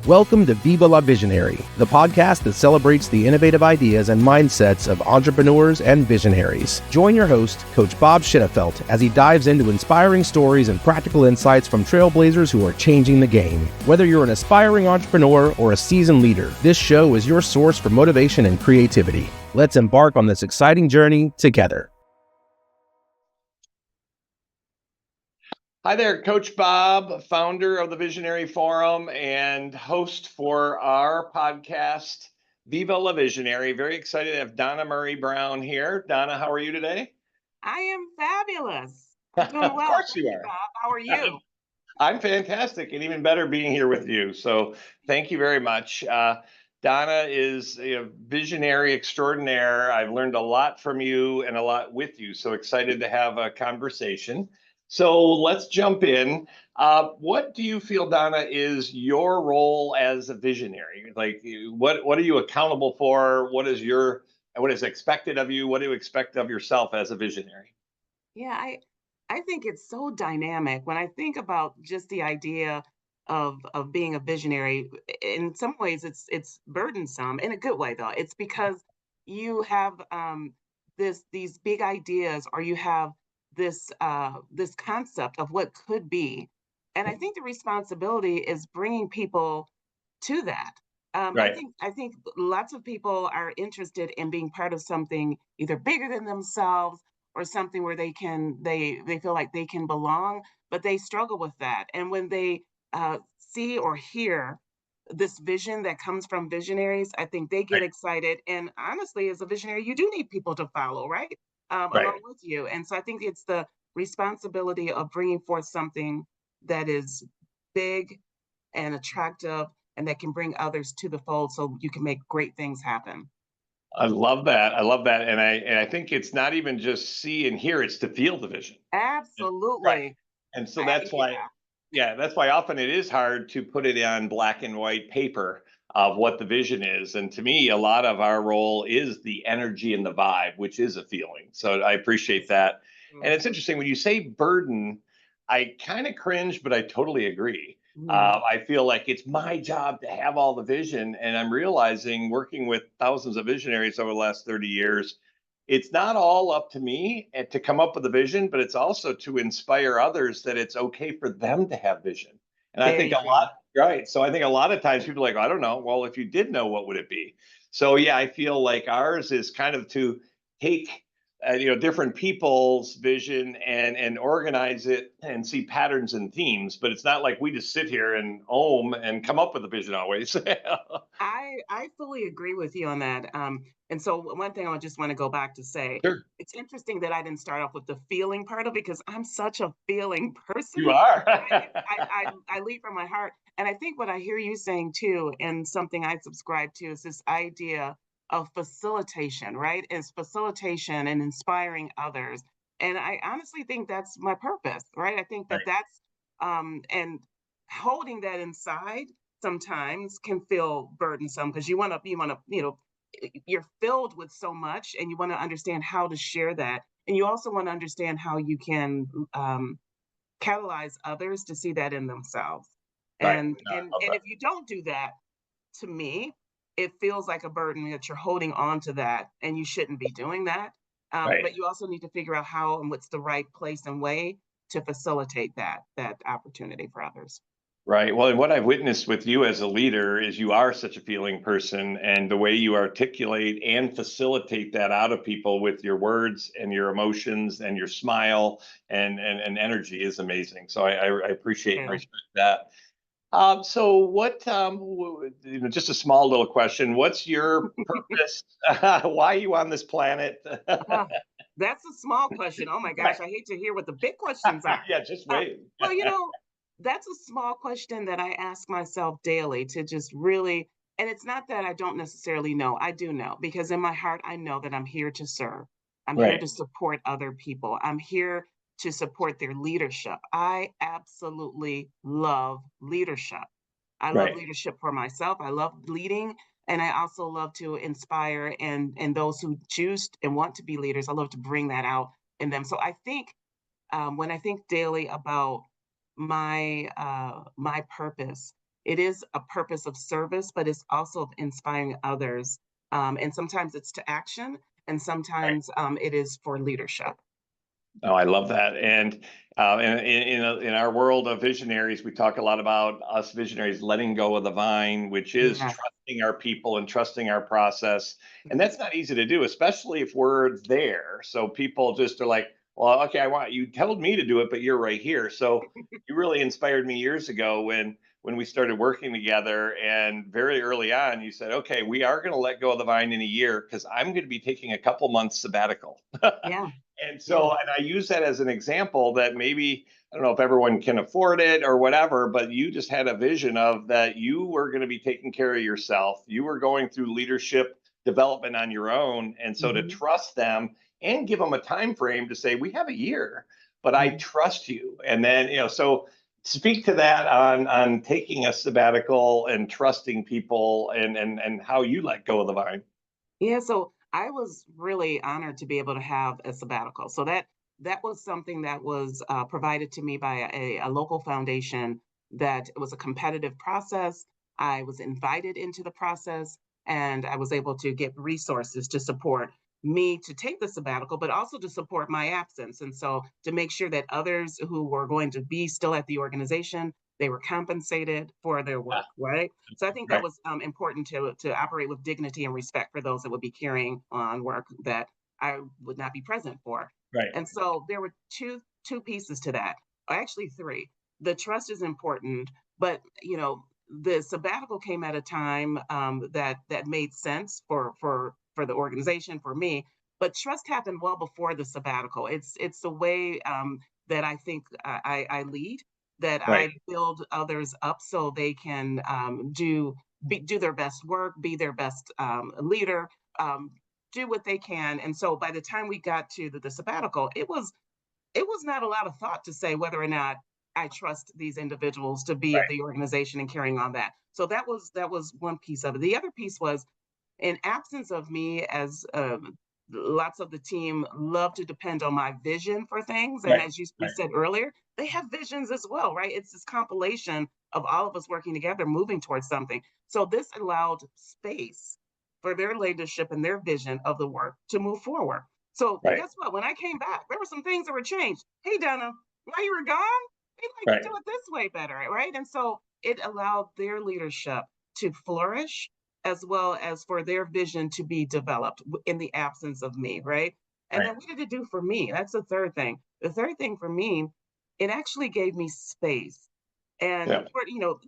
Welcome to Viva La Visionary, the podcast that celebrates the innovative ideas and mindsets of entrepreneurs and visionaries. Join your host, Coach Bob Schittefeld, as he dives into inspiring stories and practical insights from trailblazers who are changing the game. Whether you're an aspiring entrepreneur or a seasoned leader, this show is your source for motivation and creativity. Let's embark on this exciting journey together. Hi there, Coach Bob, founder of the Visionary Forum and host for our podcast, Viva La Visionary. Very excited to have Donna Murray-Brown here. Donna, how are you today? I am fabulous. I'm doing Of well. course you Thank are. Bob. How are you? I'm fantastic and even better being here with you. So thank you very much. Donna is a visionary extraordinaire. I've learned a lot from you and a lot with you. So excited to have a conversation. So let's jump in. What do you feel, Donna, is your role as a visionary? Like, what are you accountable for? What is expected of you? What do you expect of yourself as a visionary? Yeah, I think it's so dynamic. When I think about just the idea of being a visionary, in some ways it's burdensome in a good way though. It's because you have these big ideas, or you have this concept of what could be. And I think the responsibility is bringing people to that. Right. I think lots of people are interested in being part of something either bigger than themselves or something where they feel like they can belong, but they struggle with that. And when they see or hear this vision that comes from visionaries, I think they get Right. excited. And honestly, as a visionary, you do need people to follow, right? Right. Along with you. And so I think it's the responsibility of bringing forth something that is big and attractive and that can bring others to the fold so you can make great things happen. I love that. I love that. And I think it's not even just see and hear, it's to feel the vision. Right. Absolutely. And so Yeah. that's why often it is hard to put it on black and white paper of what the vision is. And to me, a lot of our role is the energy and the vibe, which is a feeling. So I appreciate that. And it's interesting when you say burden, I kind of cringe, but I totally agree. Yeah. I feel like it's my job to have all the vision. And I'm realizing working with thousands of visionaries over the last 30 years, it's not all up to me and to come up with a vision, but it's also to inspire others that it's okay for them to have vision. And I There think you a go. lot, right. So I think a lot of times people are like, I don't know. Well, if you did know, what would it be? So yeah, I feel like ours is kind of to take different people's vision and organize it and see patterns and themes, but it's not like we just sit here and ohm and come up with a vision always. I fully agree with you on that. And so one thing I just want to go back to say, Sure. it's interesting that I didn't start off with the feeling part of it because I'm such a feeling You person. are. I lead from my heart. And I think what I hear you saying too, and something I subscribe to, is this idea of facilitation, right? It's facilitation and inspiring others. And I honestly think that's my purpose, right? I think Right. that's and holding that inside sometimes can feel burdensome because you're filled with so much and you want to understand how to share that, and you also want to understand how you can catalyze others to see that in themselves. Right. No, I And love if you don't do that, to me it feels like a burden that you're holding on to that, and you shouldn't be doing that. that. Right. But you also need to figure out how and what's the right place and way to facilitate that opportunity for others. Right. Well, and what I've witnessed with you as a leader is you are such a feeling person, and the way you articulate and facilitate that out of people with your words and your emotions and your smile and energy is amazing. So I appreciate and Yeah. respect that. So what, just a small little question. What's your purpose? Why are you on this planet? Uh, that's a small question. Oh my gosh, I hate to hear what the big questions are. Yeah, just Uh, wait. well, that's a small question that I ask myself daily to just really, and it's not that I don't necessarily know. I do know because in my heart, I know that I'm here to serve. I'm here Right. to support other people. I'm here to support their leadership. I absolutely love leadership. I love Right. leadership for myself. I love leading, and I also love to inspire and those who choose and want to be leaders. I love to bring that out in them. So I think when I think daily about my purpose, it is a purpose of service, but it's also of inspiring others. And sometimes it's to action, and Right. sometimes it is for leadership. Oh, I love that. And in our world of visionaries, we talk a lot about us visionaries letting go of the vine, which is Yes. trusting our people and trusting our process. And that's not easy to do, especially if we're there. So people just are like, well, okay, I want you told me to do it, but you're right here. So you really inspired me years ago when we started working together. And very early on, you said, okay, we are going to let go of the vine in a year because I'm going to be taking a couple months sabbatical. Yeah. And Yeah. so, and I use that as an example that maybe, I don't know if everyone can afford it or whatever, but you just had a vision of that you were going to be taking care of yourself. You were going through leadership development on your own. And so to Hmm. trust them and give them a time frame to say, we have a year, but I trust you. And then, so speak to that on taking a sabbatical and trusting people and how you let go of the vine. Yeah, so I was really honored to be able to have a sabbatical. So that was something that was provided to me by a local foundation. That it was a competitive process. I was invited into the process, and I was able to get resources to support me to take the sabbatical, but also to support my absence. And so to make sure that others who were going to be still at the organization, they were compensated for their Yeah, work, right? So I think that right, was important to operate with dignity and respect for those that would be carrying on work that I would not be present for. right, And so there were two pieces to that, or actually three. The trust is important, but the sabbatical came at a time that made sense for the organization, for me. But trust happened well before the sabbatical. It's the way that I think I lead, that right, I build others up so they can do their best work, be their best leader, um, do what they can. And so by the time we got to the sabbatical, it was not a lot of thought to say whether or not I trust these individuals to be at right, the organization and carrying on that. So that was one piece of it. The other piece was, in absence of me, as lots of the team love to depend on my vision for things. And right, as we right, said earlier, they have visions as well, right? It's this compilation of all of us working together, moving towards something. So this allowed space for their leadership and their vision of the work to move forward. So right, guess what? When I came back, there were some things that were changed. Hey, Donna, while you were gone, we'd like to right, do it this way better, right? And so it allowed their leadership to flourish, as well as for their vision to be developed in the absence of me, right? And right. then what did it do for me? That's the third thing. The third thing for me, it actually gave me space. And Yeah,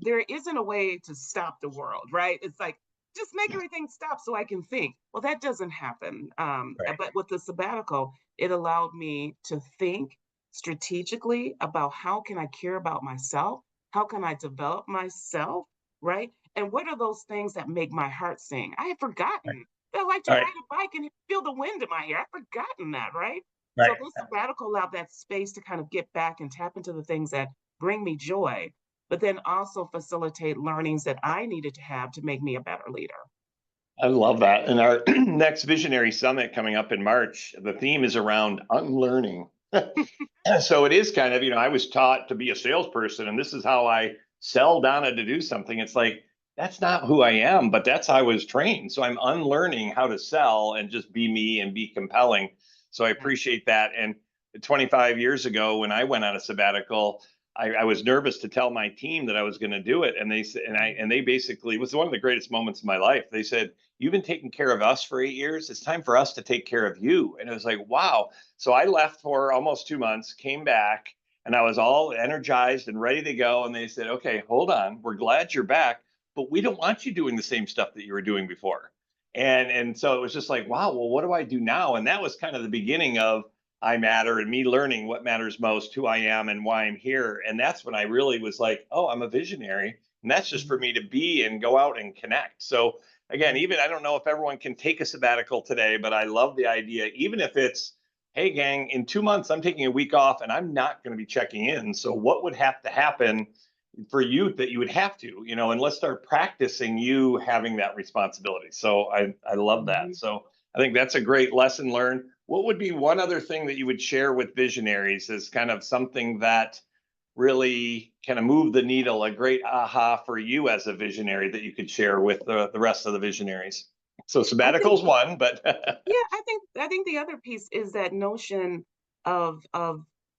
there isn't a way to stop the world, right? It's like, just make everything stop so I can think. Well, that doesn't happen. right, But with the sabbatical, it allowed me to think strategically about how can I care about myself? How can I develop myself? Right? And what are those things that make my heart sing? I had right, forgotten that I like to right, ride a bike and feel the wind in my hair. I've forgotten that, right? So right. this sabbatical allowed that space to kind of get back and tap into the things that bring me joy, but then also facilitate learnings that I needed to have to make me a better leader. I love that. And our next Visionary Summit coming up in March, the theme is around unlearning. So it is kind of, I was taught to be a salesperson, and this is how I sell Donna to do something. It's like, that's not who I am, but that's how I was trained. So I'm unlearning how to sell and just be me and be compelling. So I Yeah. appreciate that. And 25 years ago, when I went on a sabbatical, I was nervous to tell my team that I was going to do it. And they said, and they basically, it was one of the greatest moments of my life. They said, "You've been taking care of us for 8 years. It's time for us to take care of you." And it was like, wow. So I left for almost 2 months, came back, and I was all energized and ready to go. And they said, "Okay, hold on. We're glad you're back, but we don't want you doing the same stuff that you were doing before." And so it was just like, wow, well, what do I do now? And that was kind of the beginning of I matter and me learning what matters most, who I am and why I'm here. And that's when I really was like, oh, I'm a visionary. And that's just for Mhm. me to be and go out and connect. So again, Mhm. even I don't know if everyone can take a sabbatical today, but I love the idea, even if it's, hey, gang, in 2 months, I'm taking a week off and I'm not going to be checking in. So what would have to happen for you that you would have to, and let's start practicing you having that responsibility. So I love that. Mhm. So I think that's a great lesson learned. What would be one other thing that you would share with visionaries as kind of something that really kind of moved the needle, a great aha for you as a visionary that you could share with the rest of the visionaries? So I think, sabbaticals one, but yeah, I think the other piece is that notion of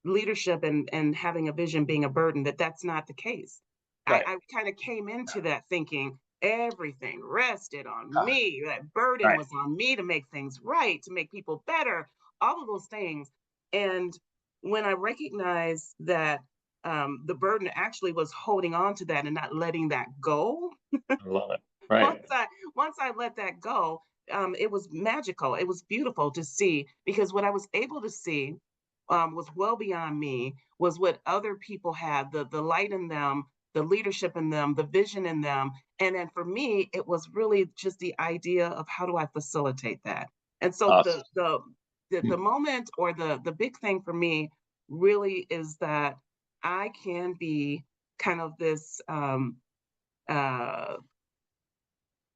leadership and having a vision being a burden, that's not the case. right, I kind of came into that thinking everything rested on uh, me. That burden right, was on me to make things right, to make people better, all of those things. And when I recognized that the burden actually was holding on to that and not letting that go, I love it. once Right, I once I let that go, it was magical. It was beautiful to see because what I was able to see was well beyond me. Was what other people had, the light in them, the leadership in them, the vision in them, and then for me, it was really just the idea of how do I facilitate that. And so awesome. the moment or the big thing for me really is that I can be kind of this uh,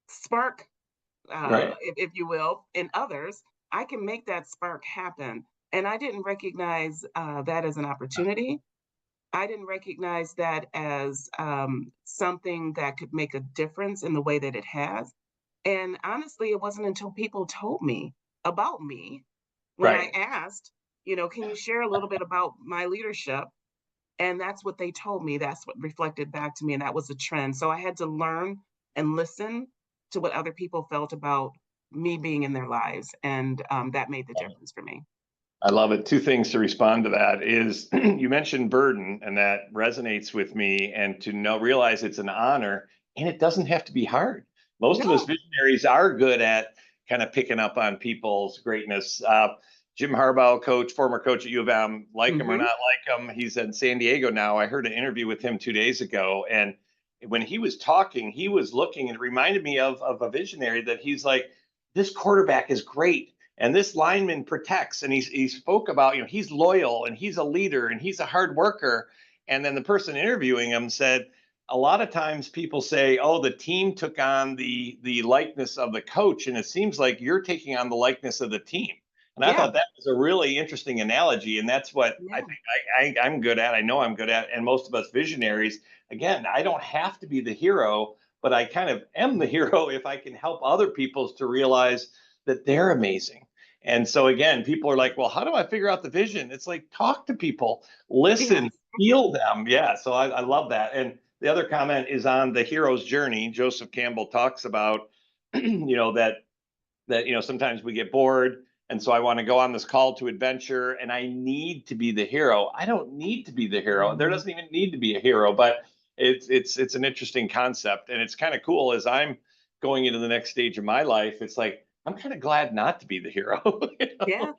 spark Right, if you will, in others, I can make that spark happen. And I didn't recognize that as an opportunity. I didn't recognize that as something that could make a difference in the way that it has. And honestly, it wasn't until people told me about me when I right. asked, can you share a little bit about my leadership? And that's what they told me. That's what reflected back to me. And that was a trend. So I had to learn and listen to what other people felt about me being in their lives. And that made the difference for me. I love it. Two things to respond to that is you mentioned burden, and that resonates with me. And to know, realize it's an honor, and it doesn't have to be hard. Most of us No. visionaries are good at kind of picking up on people's greatness. Jim Harbaugh, former coach at U of M, like him or Hmm. not like him, he's in San Diego now. I heard an interview with him 2 days ago, and when he was talking, he was looking, and it reminded me of a visionary that he's like, this quarterback is great and this lineman protects, and he spoke about, he's loyal and he's a leader and he's a hard worker. And then the person interviewing him said, a lot of times people say, oh, the team took on the likeness of the coach, and it seems like you're taking on the likeness of the team. And I Yeah. thought that was a really interesting analogy, and that's what I Yeah. think I'm good at. I know I'm good at, and most of us visionaries, again, I don't have to be the hero, but I kind of am the hero if I can help other people to realize that they're amazing. And so again, people are like, well, how do I figure out the vision? It's like, talk to people, listen, Yes. feel them. Yeah. So I love that. And the other comment is on the hero's journey. Joseph Campbell talks about, that sometimes we get bored. And so I want to go on this call to adventure, and I need to be the hero. I don't need to be the hero. There Mhm. doesn't even need to be a hero, but it's an interesting concept, and it's kind of cool as I'm going into the next stage of my life. It's like I'm kind of glad not to be the hero, Yeah.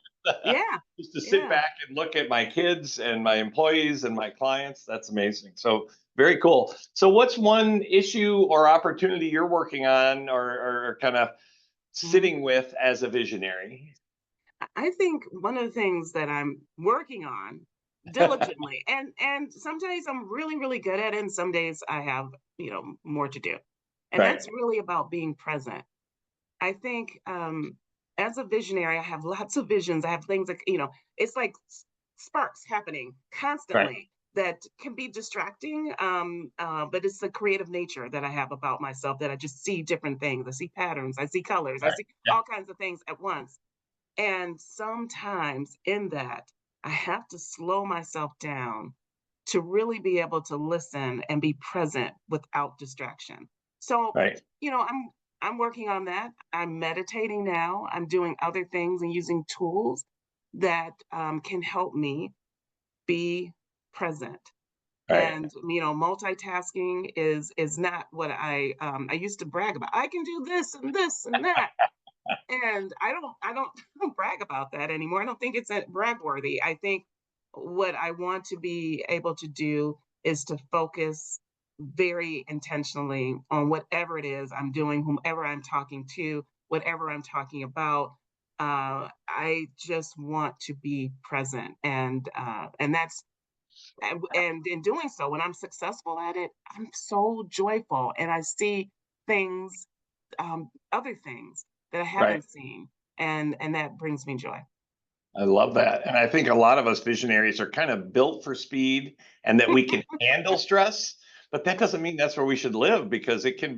Yeah. just to sit Yeah. back and look at my kids and my employees and my clients. That's amazing. So very cool. So what's one issue or opportunity you're working on, or kind of Mhm. sitting with as a visionary? I think one of the things that I'm working on diligently, and some days I'm really, really good at it, and some days I have, more to do. And Right. that's really about being present. I think as a visionary, I have lots of visions. I have things like, it's like sparks happening Right. constantly that can be distracting. But it's the creative nature that I have about myself that I just see different things. I see patterns, I see colors, I Right. see Yeah. all kinds of things at once. And sometimes in that, I have to slow myself down to really be able to listen and be present without distraction. So, Right. I'm working on that. I'm meditating now. I'm doing other things and using tools that can help me be present. Right. And multitasking is not what I used to brag about. I can do this and this and that, and I don't don't brag about that anymore. I don't think it's brag worthy. I think what I want to be able to do is to focus very intentionally on whatever it is I'm doing, whomever I'm talking to, whatever I'm talking about. I just want to be present, and that's and in doing so, when I'm successful at it, I'm so joyful, and I see things, other things that I Right. haven't seen, and that brings me joy. I love that. And I think a lot of us visionaries are kind of built for speed and that we can handle stress, but that doesn't mean that's where we should live because it can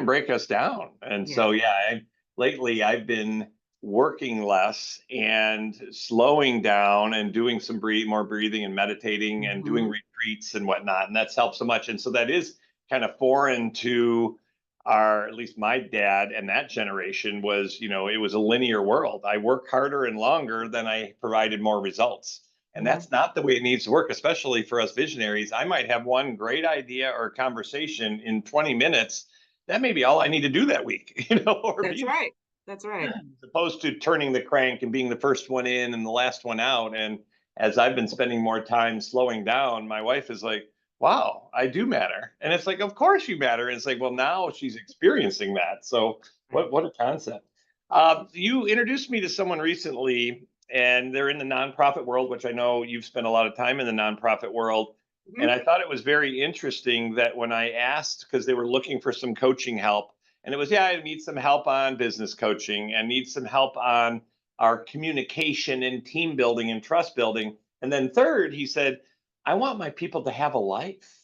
break us down. And Yeah. so, yeah, lately I've been working less and slowing down and doing some more breathing and meditating and doing Hmm. retreats and whatnot. And that's helped so much. And so that is kind of foreign to at least my dad and that generation was, it was a linear world. I work harder and longer than I provided more results. And Yeah. that's not the way it needs to work, especially for us visionaries. I might have one great idea or conversation in 20 minutes. That may be all I need to do that week, or That's be right. That's right. as opposed to turning the crank and being the first one in and the last one out. And as I've been spending more time slowing down, my wife is like, wow, I do matter. And it's like, of course you matter. And it's like, well, now she's experiencing that. So Right. what a concept. You introduced me to someone recently, and they're in the nonprofit world, which I know you've spent a lot of time in the nonprofit world. And Mhm. I thought it was very interesting that when I asked, because they were looking for some coaching help, and it was, yeah, I need some help on business coaching and need some help on our communication and team building and trust building. And then third, he said, I want my people to have a life.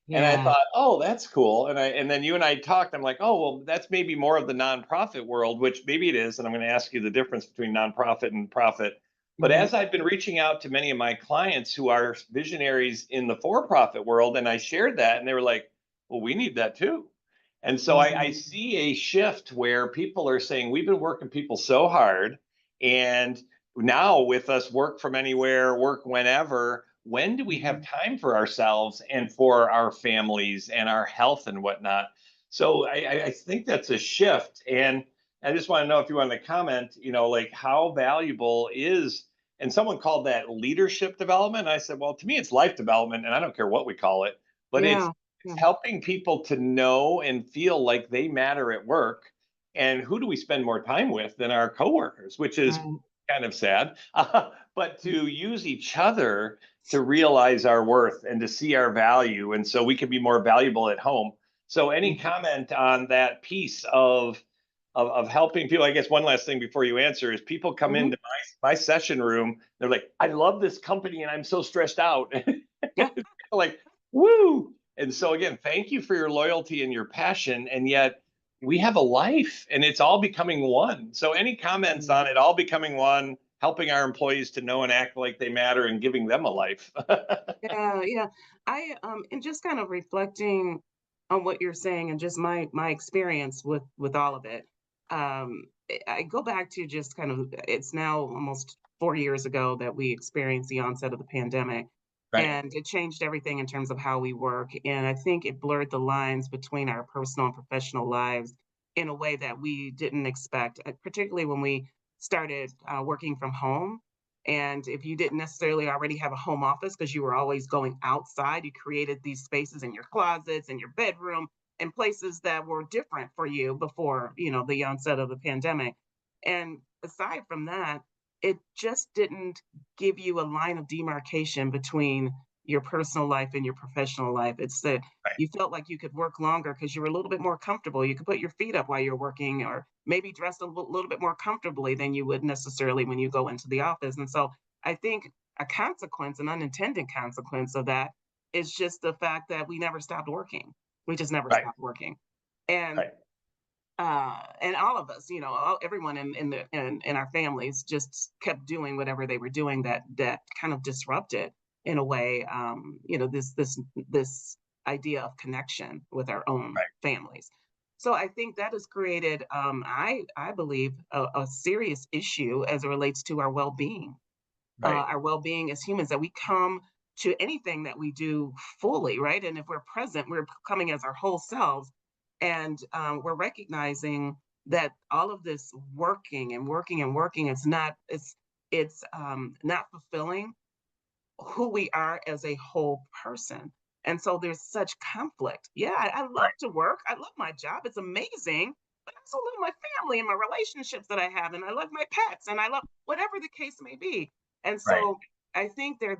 And I Yeah. thought, oh, that's cool. And then you and I talked. I'm like, oh, well, that's maybe more of the nonprofit world, which maybe it is. And I'm going to ask you the difference between nonprofit and profit. But Hmm. as I've been reaching out to many of my clients who are visionaries in the for-profit world, and I shared that, and they were like, well, we need that too. And so I Hmm. see a shift where people are saying, we've been working people so hard. And now with us work from anywhere, work whenever, when do we have Hmm. time for ourselves and for our families and our health and whatnot? So I think that's a shift. And I just want to know if you want to comment, like how valuable is, and someone called that leadership development. I said, well, to me, it's life development, and I don't care what we call it, but it's Yeah. it's Yeah. helping people to know and feel like they matter at work. And who do we spend more time with than our coworkers, which is Right. kind of sad. But to use each other to realize our worth and to see our value. And so we can be more valuable at home. So any Mhm. comment on that piece of helping people? I guess one last thing before you answer is people come Mhm. into my session room, they're like, I love this company and I'm so stressed out. Yeah. Like, woo. And so again, thank you for your loyalty and your passion. And yet we have a life and it's all becoming one. So any comments Mm. on it all becoming one, helping our employees to know and act like they matter and giving them a life? Yeah. Yeah. And just kind of reflecting on what you're saying and just my experience with all of it. I go back to just kind of it's now almost 4 years ago that we experienced the onset of the pandemic. Right. And it changed everything in terms of how we work. And I think it blurred the lines between our personal and professional lives in a way that we didn't expect, particularly when we started working from home. And if you didn't necessarily already have a home office because you were always going outside, you created these spaces in your closets and your bedroom and places that were different for you before, the onset of the pandemic. And aside from that, it just didn't give you a line of demarcation between your personal life and your professional life. It's that Right. you felt like you could work longer because you were a little bit more comfortable. You could put your feet up while you're working, or maybe dress a little bit more comfortably than you would necessarily when you go into the office. And so I think a consequence, an unintended consequence of that is just the fact that we never stopped working. We just never Right. stopped working. And Right. and all of us, everyone in our families just kept doing whatever they were doing that kind of disrupted in a way, this idea of connection with our own Right. families. So I think that has created, I believe, a serious issue as it relates to Right. our well-being as humans, that we come to anything that we do fully, right? And if we're present, we're coming as our whole selves, and we're recognizing that all of this working and working and working is not it's not fulfilling who we are as a whole person. And so there's such conflict. Yeah, I love Right. to work. I love my job. It's amazing. But I also love my family and my relationships that I have, and I love my pets, and I love whatever the case may be. And Right. so I think there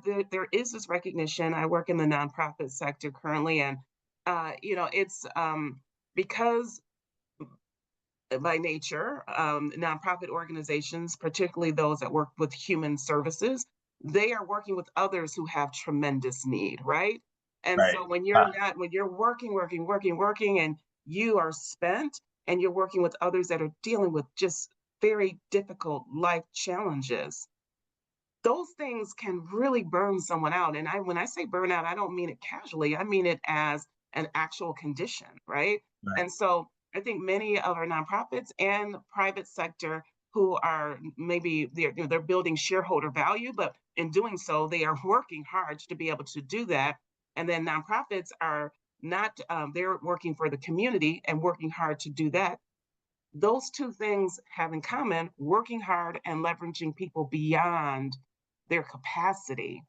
is this recognition. I work in the nonprofit sector currently, and it's because by nature, nonprofit organizations, particularly those that work with human services, they are working with others who have tremendous need, right? And Right. so when you're not, when you're working, and you are spent, and you're working with others that are dealing with just very difficult life challenges, those things can really burn someone out. And when I say burnout, I don't mean it casually. I mean it as an actual condition, right? Right. And so I think many of our nonprofits and private sector who are maybe they're building shareholder value, but in doing so, they are working hard to be able to do that. And then nonprofits are not they're working for the community and working hard to do that. Those two things have in common working hard and leveraging people beyond their capacity,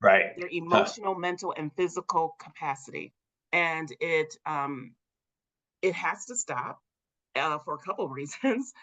Right. their Huh. emotional, mental, and physical capacity. And it has to stop for a couple of reasons.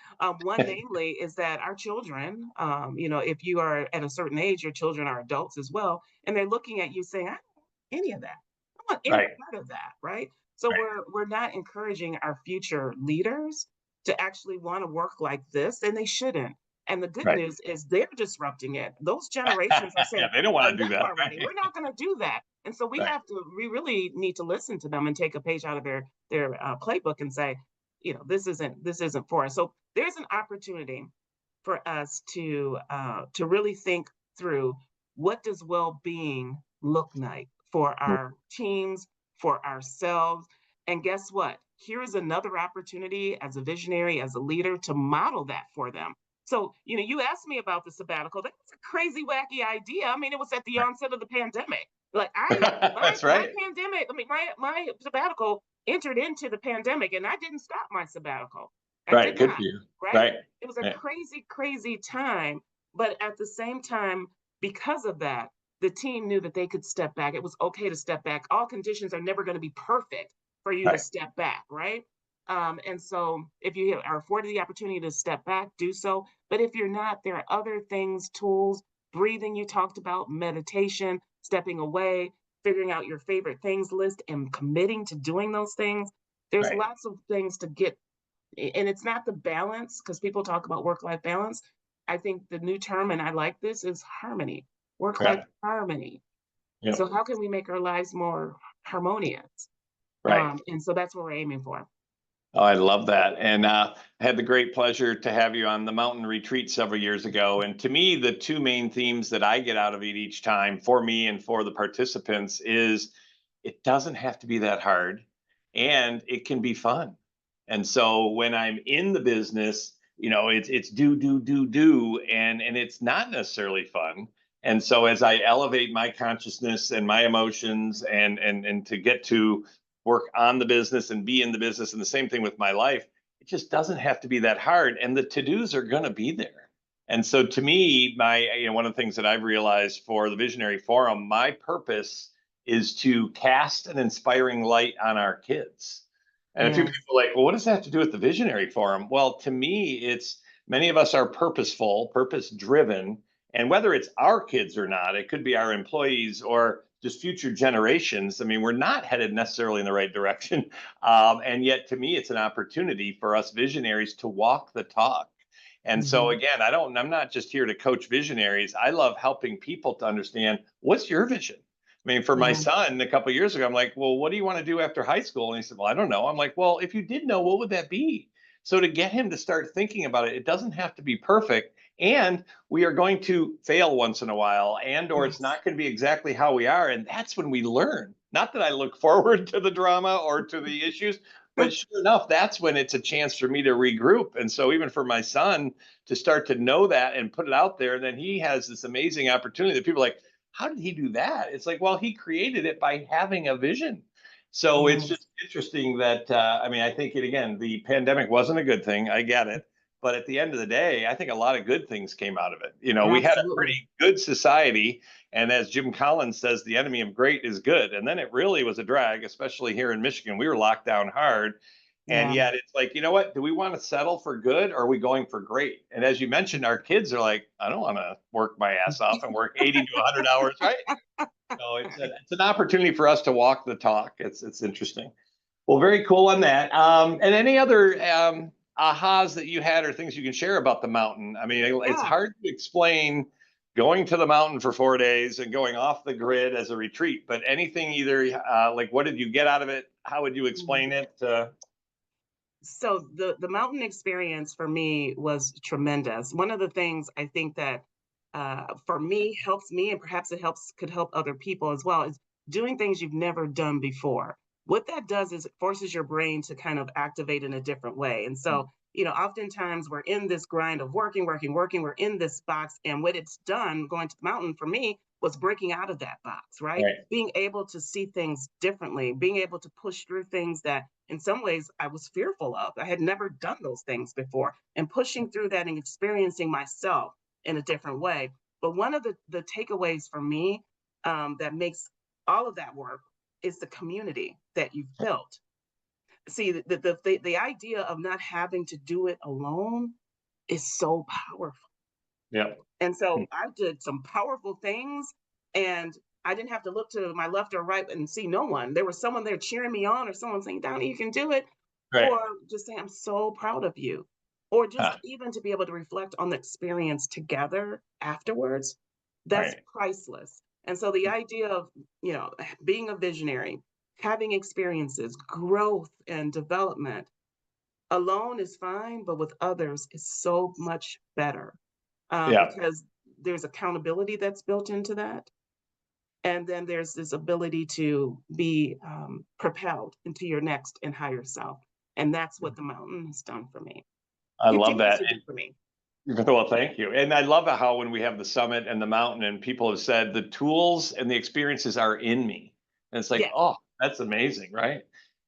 One, namely, is that our children, if you are at a certain age, your children are adults as well, and they're looking at you saying, "I don't want any of that. I don't want any Right. part of that." Right. So Right. we're not encouraging our future leaders to actually want to work like this, and they shouldn't. And the good Right. news is they're disrupting it. Those generations are Yeah, saying, they don't want to do enough that. already. We're not going to do that. And so Right. we really need to listen to them and take a page out of their playbook and say, this isn't for us. So there's an opportunity for us to really think through what does well-being look like for Right. our teams, for ourselves. And guess what? Here's another opportunity as a visionary, as a leader, to model that for them. So, you asked me about the sabbatical. That was a crazy, wacky idea. I mean, it was at the onset of the pandemic. Like my That's my right. pandemic, I mean, my sabbatical entered into the pandemic, and I didn't stop my sabbatical. I Right. did Good not, for you. right? Right. It was a Yeah. crazy, crazy time. But at the same time, because of that, the team knew that they could step back. It was okay to step back. All conditions are never going to be perfect for you to Right. step back, right? And so if you are afforded the opportunity to step back, do so. But if you're not, there are other things, tools, breathing you talked about, meditation, stepping away, figuring out your favorite things list and committing to doing those things. There's Right. lots of things to get, and it's not the balance because people talk about work life balance. I think the new term, and I like this, is harmony, work life Yeah. harmony. Yeah. So, how can we make our lives more harmonious? Right. And so that's what we're aiming for. Oh, I love that. And I had the great pleasure to have you on the mountain retreat several years ago. And to me, the two main themes that I get out of it each time for me and for the participants is it doesn't have to be that hard and it can be fun. And so when I'm in the business, it's do, and it's not necessarily fun. And so as I elevate my consciousness and my emotions and to get to work on the business and be in the business, and the same thing with my life, it just doesn't have to be that hard, and the to-dos are going to be there. And so to me, one of the things that I've realized for the Visionary Forum, my purpose is to cast an inspiring light on our kids. And a few Yes. people are like, well, what does that have to do with the Visionary Forum? Well, to me, it's many of us are purposeful, purpose driven. And whether it's our kids or not, it could be our employees or just future generations. I mean, we're not headed necessarily in the right direction. And yet, to me, it's an opportunity for us visionaries to walk the talk. And so, Mhm. again, I'm not just here to coach visionaries. I love helping people to understand what's your vision. I mean, for my Yeah. son, a couple of years ago, I'm like, well, what do you want to do after high school? And he said, well, I don't know. I'm like, well, if you did know, what would that be? So to get him to start thinking about it, it doesn't have to be perfect. And we are going to fail once in a while, and or it's Yes. not going to be exactly how we are. And that's when we learn. Not that I look forward to the drama or to the issues, but sure enough, that's when it's a chance for me to regroup. And so even for my son to start to know that and put it out there, then he has this amazing opportunity that people are like, how did he do that? It's like, well, he created it by having a vision. So it's Yes. just interesting that, I mean, I think again, the pandemic wasn't a good thing. I get it. But at the end of the day, I think a lot of good things came out of it. We had a Absolutely. pretty good society. And as Jim Collins says, the enemy of great is good. And then it really was a drag, especially here in Michigan. We were locked down hard. And Yeah. yet it's like, you know what? Do we want to settle for good or are we going for great? And as you mentioned, our kids are like, I don't want to work my ass off and work 80 to 100 hours, right? So it's an opportunity for us to walk the talk. It's interesting. Well, very cool on that. And any other ahas that you had or things you can share about the mountain? I mean, it's Yeah. hard to explain going to the mountain for 4 days and going off the grid as a retreat, but anything either like what did you get out of it? How would you Mm. explain it? So the mountain experience for me was tremendous. One of the things I think that for me helps me, and perhaps it helps could help other people as well, is doing things you've never done before. What that does is it forces your brain to kind of activate in a different way. And so, oftentimes we're in this grind of working, working, working. We're in this box, and what it's done going to the mountain for me was breaking out of that box, right? Right, Being able to see things differently, being able to push through things that in some ways I was fearful of. I had never done those things before, and pushing through that and experiencing myself in a different way. But one of the takeaways for me that makes all of that work is the community that you've built. See, the idea of not having to do it alone is so powerful. yeah, And so I did some powerful things, and I didn't have to look to my left or right and see no one. There was someone there cheering me on, or someone saying, Donnie, you can do it, right. or just saying, I'm so proud of you. Or just Huh, even to be able to reflect on the experience together afterwards, that's right. priceless. And so the idea of, being a visionary, having experiences, growth and development alone is fine, but with others is so much better Yeah, because there's accountability that's built into that. And then there's this ability to be propelled into your next and higher self. And that's what the mountain has done for me, I love continues that. to do for me. Well, thank you. And I love how when we have the summit and the mountain, and people have said the tools and the experiences are in me. And it's like, Yes, oh, that's amazing, right?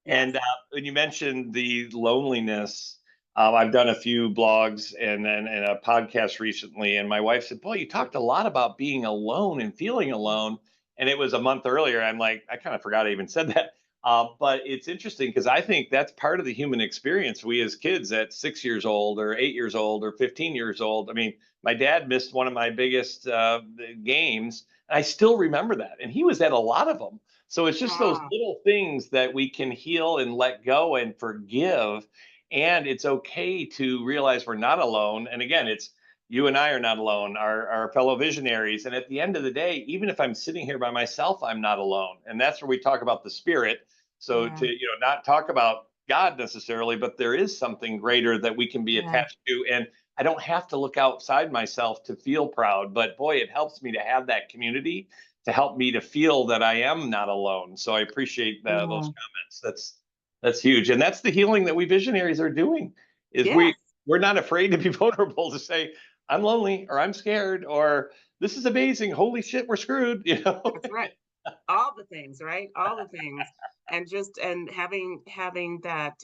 yes. And when you mentioned the loneliness, I've done a few blogs and a podcast recently. And my wife said, boy, you talked a lot about being alone and feeling alone. And it was a month earlier. I'm like, I kind of forgot I even said that. But it's interesting because I think that's part of the human experience. We as kids at 6 years old or 8 years old or 15 years old. I mean, my dad missed one of my biggest games. And I still remember that. And he was at a lot of them. So it's just those Ah, little things that we can heal and let go and forgive. And it's okay to realize we're not alone. And again, it's you and I are not alone, our fellow visionaries. And at the end of the day, even if I'm sitting here by myself, I'm not alone. And that's where we talk about the spirit. So yeah, to not talk about God necessarily, but there is something greater that we can be yeah, attached to. And I don't have to look outside myself to feel proud, but boy, it helps me to have that community to help me to feel that I am not alone. So I appreciate those yeah. comments. That's huge, and that's the healing that we visionaries are doing. Is Yes, we're not afraid to be vulnerable to say I'm lonely or I'm scared or this is amazing. Holy shit, we're screwed. that's right. All the things, right? All the things. And having that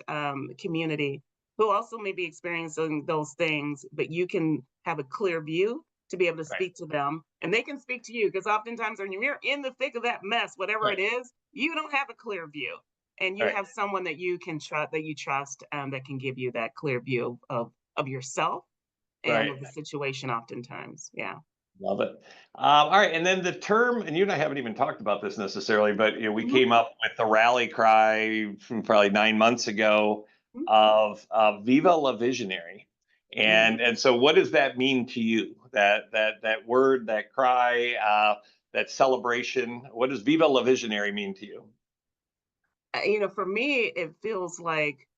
community who also may be experiencing those things, but you can have a clear view to be able to Right, speak to them, and they can speak to you, because oftentimes when you're in the thick of that mess, whatever right, it is, you don't have a clear view, and you right, have someone that you can trust, that you trust, that can give you that clear view of yourself and right. of the situation oftentimes. Yeah. Love it. All right, and then the term, and you and I haven't even talked about this necessarily, but we Mhm, came up with the rally cry from probably 9 months ago mhm, of "Viva La Visionary," mm. and so what does that mean to you? That word, that cry, that celebration. What does "Viva La Visionary" mean to you? For me, it feels like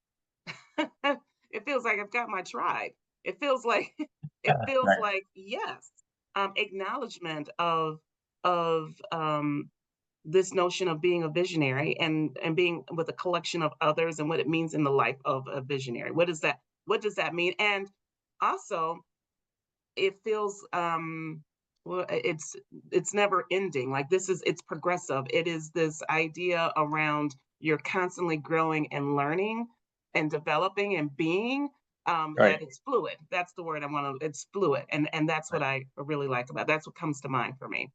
it feels like I've got my tribe. It feels like it feels Right, like yes, acknowledgement of this notion of being a visionary and being with a collection of others and what it means in the life of a visionary. What does that mean? And also it feels well it's never ending. Like it's progressive. It is this idea around you're constantly growing and learning and developing and being right. that it's fluid. That's the word I want to. It's fluid, and that's what I really like about. That's what comes to mind for me.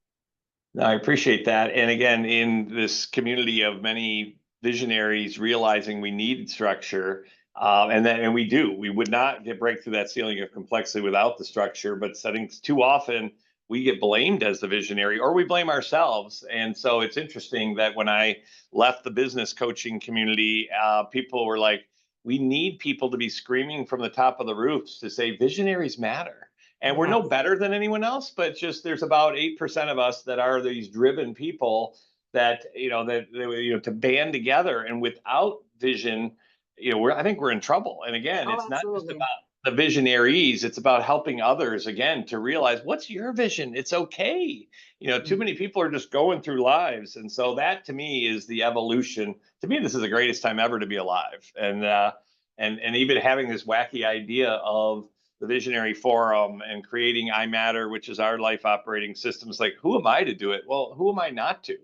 No, I appreciate that. And again, in this community of many visionaries realizing we need structure, and we do, we would not break through that ceiling of complexity without the structure. But settings too often we get blamed as the visionary, or we blame ourselves. And so it's interesting that when I left the business coaching community, people were like, we need people to be screaming from the top of the roofs to say visionaries matter. And we're no Yes. better than anyone else, but just there's about 8% of us that are these driven people that, to band together. And without vision, I think we're in trouble. And again, Oh, it's not just absolutely. about the visionaries, it's about helping others again to realize what's your vision. It's okay. Too Mhm. many people are just going through lives. And so that to me is the evolution. To me, this is the greatest time ever to be alive. And even having this wacky idea of the Visionary Forum and creating I Matter, which is our life operating system. It's like, who am I to do it? Well, who am I not to?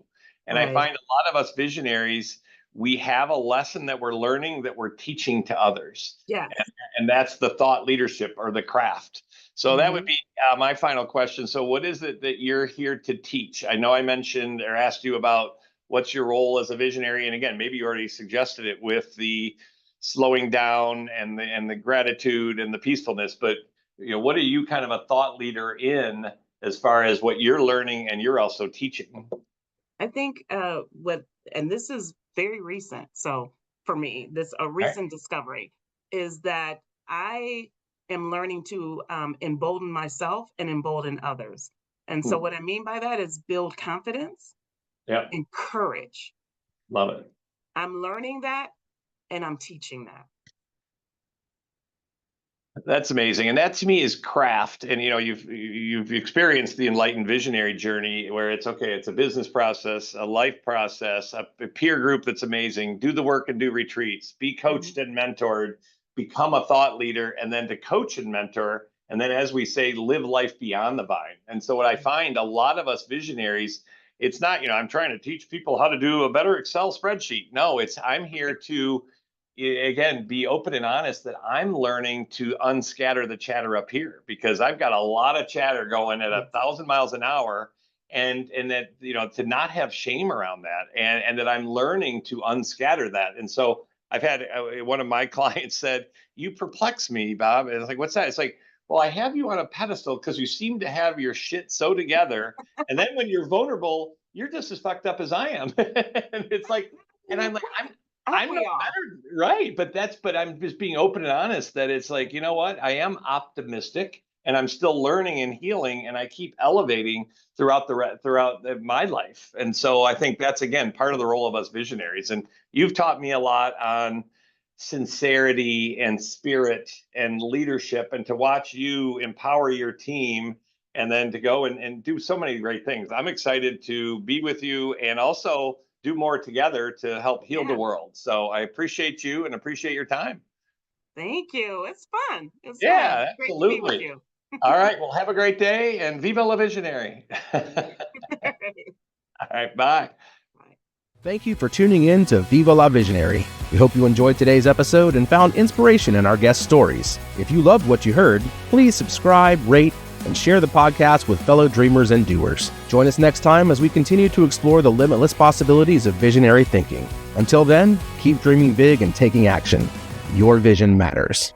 And I Right. find a lot of us visionaries, we have a lesson that we're learning that we're teaching to others. Yes. And that's the thought leadership or the craft. So that would Hmm. be my final question. So what is it that you're here to teach? I know I mentioned or asked you about what's your role as a visionary. And again, maybe you already suggested it with the slowing down and the gratitude and the peacefulness, but what are you kind of a thought leader in as far as what you're learning and you're also teaching? I think and this is very recent. So for me, this a Right. recent discovery is that I am learning to embolden myself and embolden others. And so Hmm. what I mean by that is build confidence Yeah, and courage. love it. I'm learning that and I'm teaching that. That's amazing, and that to me is craft. And you've experienced the enlightened visionary journey, where it's okay. It's a business process, a life process, a peer group that's amazing. Do the work and do retreats. Be Mhm. coached and mentored. Become a thought leader, and then to coach and mentor, and then, as we say, live life beyond the vine. And so, what I find a lot of us visionaries, it's not I'm trying to teach people how to do a better Excel spreadsheet. No, it's I'm here to again be open and honest that I'm learning to unscatter the chatter up here, because I've got a lot of chatter going at Yes. 1,000 miles an hour, and that to not have shame around that, and that I'm learning to unscatter that. And so I've had one of my clients said, "You perplex me, Bob." And it's like, "What's that?" It's like, "Well, I have you on a pedestal because you seem to have your shit so together, and then when you're vulnerable, you're just as fucked up as I am." And it's like, and I'm like, Aren't I'm no we all? better, right? But I'm just being open and honest that it's like, you know what? I am optimistic, and I'm still learning and healing, and I keep elevating throughout my life. And so I think that's again part of the role of us visionaries. And you've taught me a lot on sincerity and spirit and leadership, and to watch you empower your team, and then to go and do so many great things. I'm excited to be with you and also do more together to help heal the Yeah. world. So I appreciate you and appreciate your time. Thank you. It's fun. It's fun. Yeah, Great to be with absolutely. you. All right. Well, have a great day, and Viva La Visionary. All right. Bye. Right. Thank you for tuning in to Viva La Visionary. We hope you enjoyed today's episode and found inspiration in our guest stories. If you loved what you heard, please subscribe, rate, and share the podcast with fellow dreamers and doers. Join us next time as we continue to explore the limitless possibilities of visionary thinking. Until then, keep dreaming big and taking action. Your vision matters.